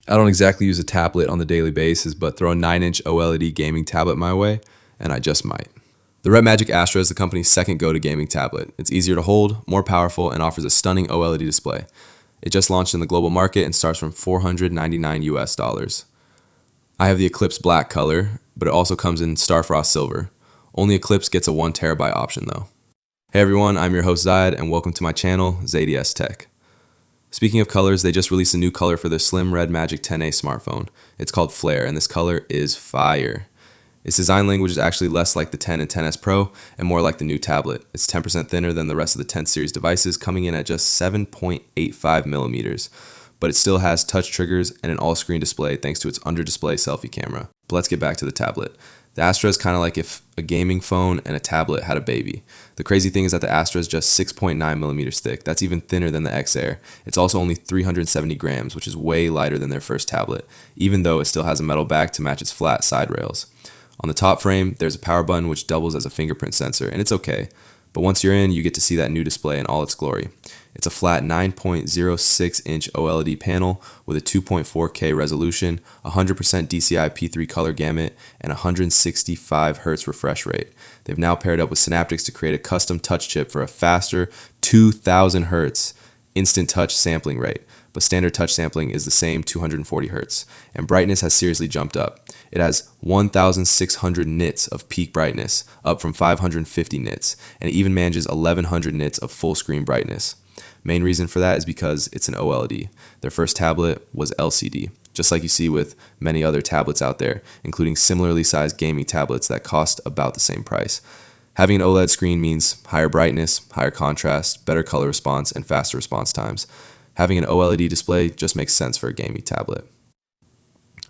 I don't exactly use a tablet on the daily basis, but throw a 9-inch OLED gaming tablet my way, and I just might. The RedMagic Astra is the company's second go-to gaming tablet. It's easier to hold, more powerful, and offers a stunning OLED display. It just launched in the global market and starts from $499 US. I have the Eclipse Black color, but it also comes in Starfrost Silver. Only Eclipse gets a 1TB option though. Hey everyone, I'm your host Zaid, and welcome to my channel, ZaidiEsTech. Speaking of colors, they just released a new color for their slim RedMagic 10A smartphone. It's called Flare, and this color is fire. Its design language is actually less like the 10 and 10S Pro and more like the new tablet. It's 10% thinner than the rest of the 10 series devices, coming in at just 7.85 millimeters. But it still has touch triggers and an all-screen display thanks to its under-display selfie camera. But let's get back to the tablet. The Astra is kind of like if a gaming phone and a tablet had a baby. The crazy thing is that the Astra is just 6.9 millimeters thick. That's even thinner than the XAir. It's also only 370 grams, which is way lighter than their first tablet, even though it still has a metal back to match its flat side rails. On the top frame, there's a power button which doubles as a fingerprint sensor, and it's okay. But once you're in, you get to see that new display in all its glory. It's a flat 9.06-inch OLED panel with a 2.4K resolution, 100% DCI P3 color gamut, and 165 Hz refresh rate. They've now paired up with Synaptics to create a custom touch chip for a faster 2000 Hz instant touch sampling rate. But standard touch sampling is the same 240 Hz, and brightness has seriously jumped up. It has 1,600 nits of peak brightness, up from 550 nits, and it even manages 1,100 nits of full screen brightness. Main reason for that is because it's an OLED. Their first tablet was LCD, just like you see with many other tablets out there, including similarly sized gaming tablets that cost about the same price. Having an OLED screen means higher brightness, higher contrast, better color response, and faster response times. Having an OLED display just makes sense for a gaming tablet.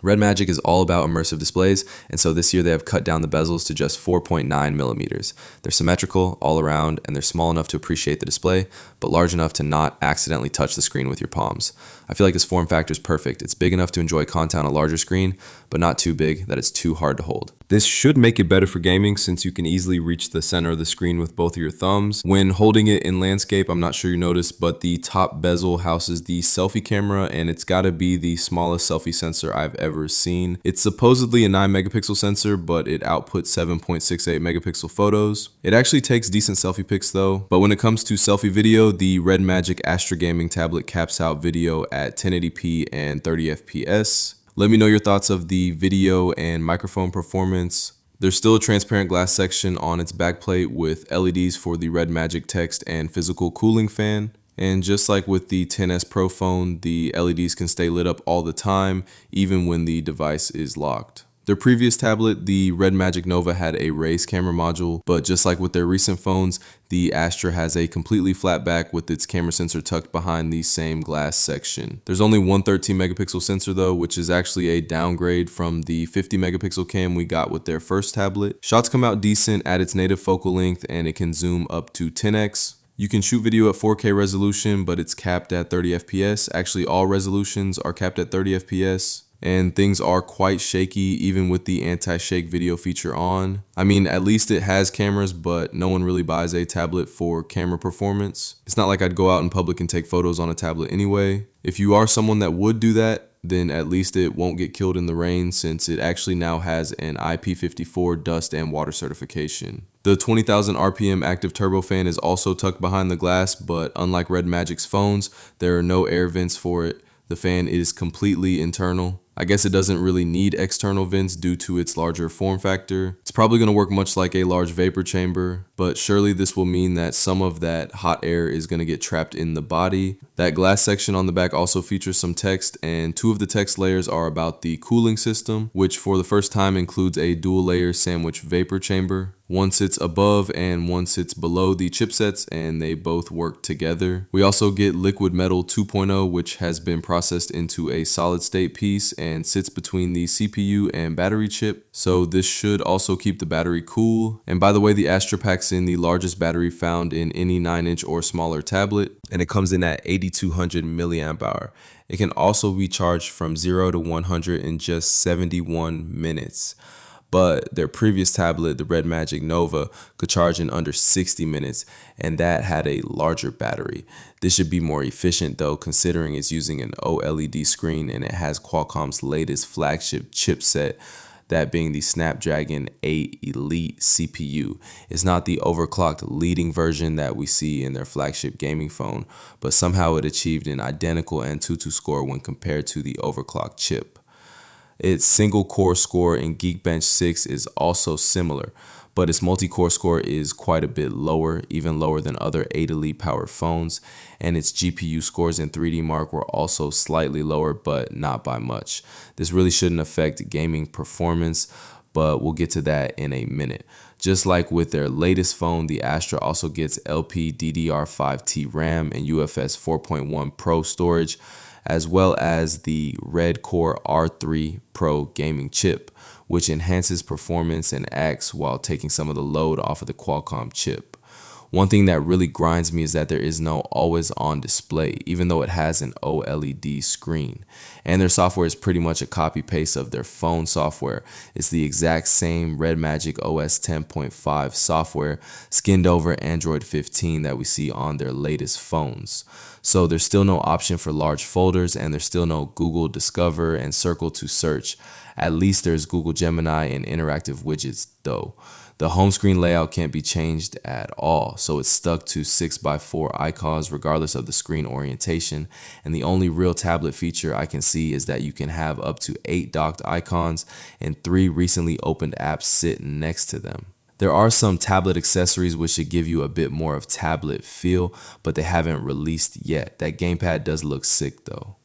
RedMagic is all about immersive displays, and so this year they have cut down the bezels to just 4.9 millimeters. They're symmetrical all around, and they're small enough to appreciate the display, but large enough to not accidentally touch the screen with your palms. I feel like this form factor is perfect. It's big enough to enjoy content on a larger screen, but not too big that it's too hard to hold. This should make it better for gaming since you can easily reach the center of the screen with both of your thumbs. When holding it in landscape, I'm not sure you noticed, but the top bezel houses the selfie camera, and it's gotta be the smallest selfie sensor I've ever seen. It's supposedly a 9 megapixel sensor, but it outputs 7.68 megapixel photos. It actually takes decent selfie pics though, but when it comes to selfie video, the RedMagic Astra gaming tablet caps out video at 1080p and 30 FPS. Let me know your thoughts of the video and microphone performance. There's still a transparent glass section on its backplate with LEDs for the RedMagic text and physical cooling fan. And just like with the 10S Pro phone, the LEDs can stay lit up all the time, even when the device is locked. Their previous tablet, the RedMagic Nova, had a raised camera module, but just like with their recent phones, the Astra has a completely flat back with its camera sensor tucked behind the same glass section. There's only one 13 megapixel sensor though, which is actually a downgrade from the 50 megapixel cam we got with their first tablet. Shots come out decent at its native focal length, and it can zoom up to 10x. You can shoot video at 4K resolution, but it's capped at 30 FPS. Actually, all resolutions are capped at 30 FPS. And things are quite shaky even with the anti-shake video feature on. I mean, at least it has cameras, but no one really buys a tablet for camera performance. It's not like I'd go out in public and take photos on a tablet anyway. If you are someone that would do that, then at least it won't get killed in the rain since it actually now has an IP54 dust and water certification. The 20,000 RPM active turbofan is also tucked behind the glass, but unlike RedMagic's phones, there are no air vents for it. The fan is completely internal. I guess it doesn't really need external vents due to its larger form factor. It's probably going to work much like a large vapor chamber, but surely this will mean that some of that hot air is going to get trapped in the body. That glass section on the back also features some text, and two of the text layers are about the cooling system, which for the first time includes a dual layer sandwich vapor chamber. One sits above and one sits below the chipsets, and they both work together. We also get Liquid Metal 2.0, which has been processed into a solid state piece and sits between the CPU and battery chip. So this should also keep the battery cool. And by the way, the Astra packs in the largest battery found in any 9-inch or smaller tablet, and it comes in at 8200 milliamp hour. It can also be charged from 0 to 100 in just 71 minutes. But their previous tablet, the RedMagic Nova, could charge in under 60 minutes, and that had a larger battery. This should be more efficient though, considering it's using an OLED screen and it has Qualcomm's latest flagship chipset, that being the Snapdragon 8 Elite CPU. It's not the overclocked leading version that we see in their flagship gaming phone, but somehow it achieved an identical Antutu score when compared to the overclocked chip. Its single core score in Geekbench 6 is also similar, but its multi-core score is quite a bit lower, even lower than other 8 Elite powered phones, and its GPU scores in 3D Mark were also slightly lower, but not by much. This really shouldn't affect gaming performance, but we'll get to that in a minute. Just like with their latest phone, the Astra also gets LPDDR5T RAM and UFS 4.1 Pro storage, as well as the Red Core R3 Pro gaming chip, which enhances performance and acts while taking some of the load off of the Qualcomm chip. One thing that really grinds me is that there is no always-on display, even though it has an OLED screen. And their software is pretty much a copy-paste of their phone software. It's the exact same RedMagic OS 10.5 software skinned over Android 15 that we see on their latest phones. So there's still no option for large folders, and there's still no Google Discover and Circle to search. At least there's Google Gemini and interactive widgets though. The home screen layout can't be changed at all, so it's stuck to 6x4 icons regardless of the screen orientation, and the only real tablet feature I can see is that you can have up to 8 docked icons and 3 recently opened apps sit next to them. There are some tablet accessories which should give you a bit more of tablet feel, but they haven't released yet. That gamepad does look sick though.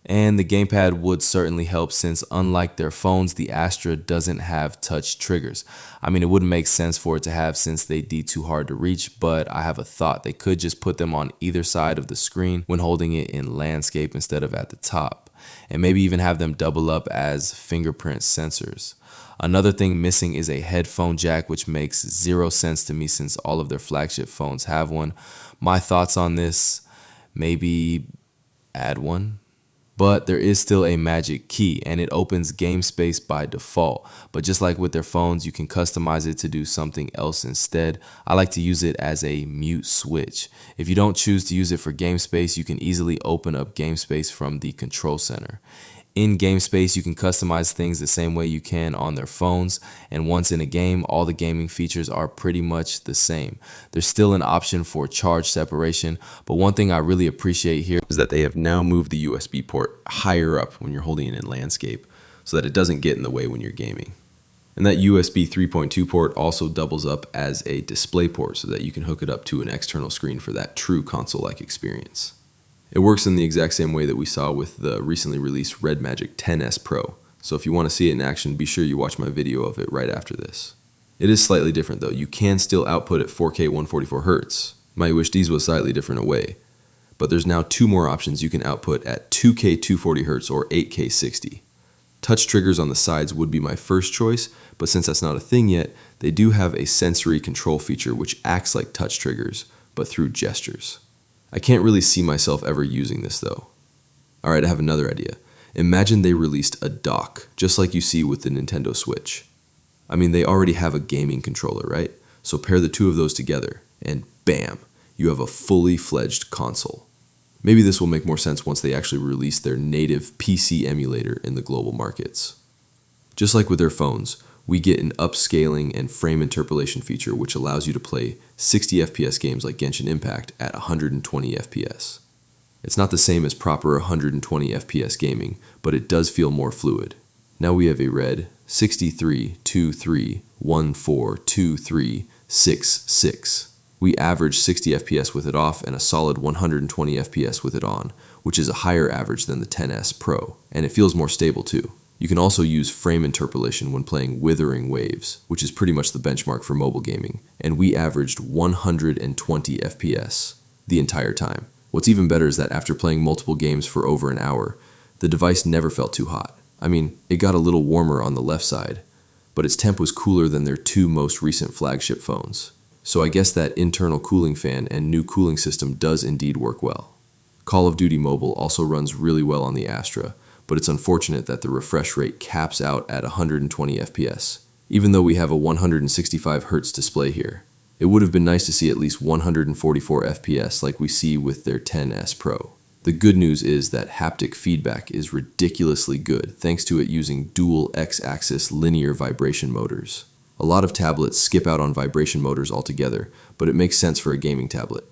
And the gamepad would certainly help, since unlike their phones, the Astra doesn't have touch triggers. I mean, it wouldn't make sense for it to have since they'd be too hard to reach, but I have a thought. They could just put them on either side of the screen when holding it in landscape instead of at the top, and maybe even have them double up as fingerprint sensors. Another thing missing is a headphone jack, which makes zero sense to me since all of their flagship phones have one. My thoughts on this, maybe add one. But there is still a magic key, and it opens game space by default. But just like with their phones, you can customize it to do something else instead. I like to use it as a mute switch. If you don't choose to use it for game space, you can easily open up game space from the control center. In game space, you can customize things the same way you can on their phones, and once in a game, all the gaming features are pretty much the same. There's still an option for charge separation, but one thing I really appreciate here is that they have now moved the USB port higher up when you're holding it in landscape, so that it doesn't get in the way when you're gaming. And that USB 3.2 port also doubles up as a display port so that you can hook it up to an external screen for that true console-like experience. It works in the exact same way that we saw with the recently released RedMagic 10S Pro, so if you want to see it in action, be sure you watch my video of it right after this. It is slightly different though. You can still output at 4K 144Hz. Might wish these was slightly different away, but there's now 2 more options you can output at 2K 240Hz or 8K 60. Touch triggers on the sides would be my first choice, but since that's not a thing yet, they do have a sensory control feature which acts like touch triggers, but through gestures. I can't really see myself ever using this though. Alright, I have another idea. Imagine they released a dock, just like you see with the Nintendo Switch. I mean, they already have a gaming controller, right? So pair the 2 of those together, and bam, you have a fully fledged console. Maybe this will make more sense once they actually release their native PC emulator in the global markets. Just like with their phones, we get an upscaling and frame interpolation feature which allows you to play 60 FPS games like Genshin Impact at 120 FPS. It's not the same as proper 120 FPS gaming, but it does feel more fluid. Now we have a red 63-23-14-23-66. We average 60 FPS with it off and a solid 120 FPS with it on, which is a higher average than the 10S Pro, and it feels more stable too. You can also use frame interpolation when playing Withering Waves, which is pretty much the benchmark for mobile gaming, and we averaged 120 FPS the entire time. What's even better is that after playing multiple games for over an hour, the device never felt too hot. I mean, it got a little warmer on the left side, but its temp was cooler than their 2 most recent flagship phones. So I guess that internal cooling fan and new cooling system does indeed work well. Call of Duty Mobile also runs really well on the Astra, but it's unfortunate that the refresh rate caps out at 120 FPS. Even though we have a 165 Hz display here, it would have been nice to see at least 144 FPS like we see with their XS Pro. The good news is that haptic feedback is ridiculously good thanks to it using dual X-axis linear vibration motors. A lot of tablets skip out on vibration motors altogether, but it makes sense for a gaming tablet.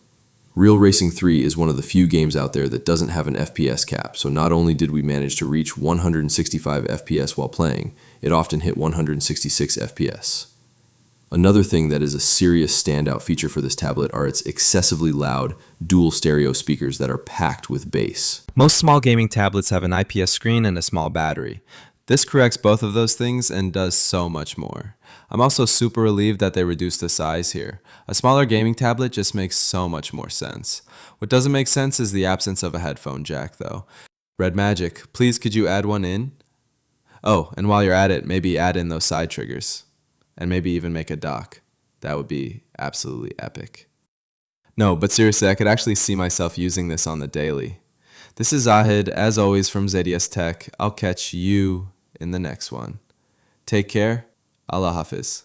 Real Racing 3 is one of the few games out there that doesn't have an FPS cap, so not only did we manage to reach 165 FPS while playing, it often hit 166 FPS. Another thing that is a serious standout feature for this tablet are its excessively loud dual stereo speakers that are packed with bass. Most small gaming tablets have an IPS screen and a small battery. This corrects both of those things and does so much more. I'm also super relieved that they reduced the size here. A smaller gaming tablet just makes so much more sense. What doesn't make sense is the absence of a headphone jack though. RedMagic, please could you add one in? Oh, and while you're at it, maybe add in those side triggers. And maybe even make a dock. That would be absolutely epic. No, but seriously, I could actually see myself using this on the daily. This is Zahid, as always from ZaidiEsTech. I'll catch you in the next one. Take care. Allah Hafiz.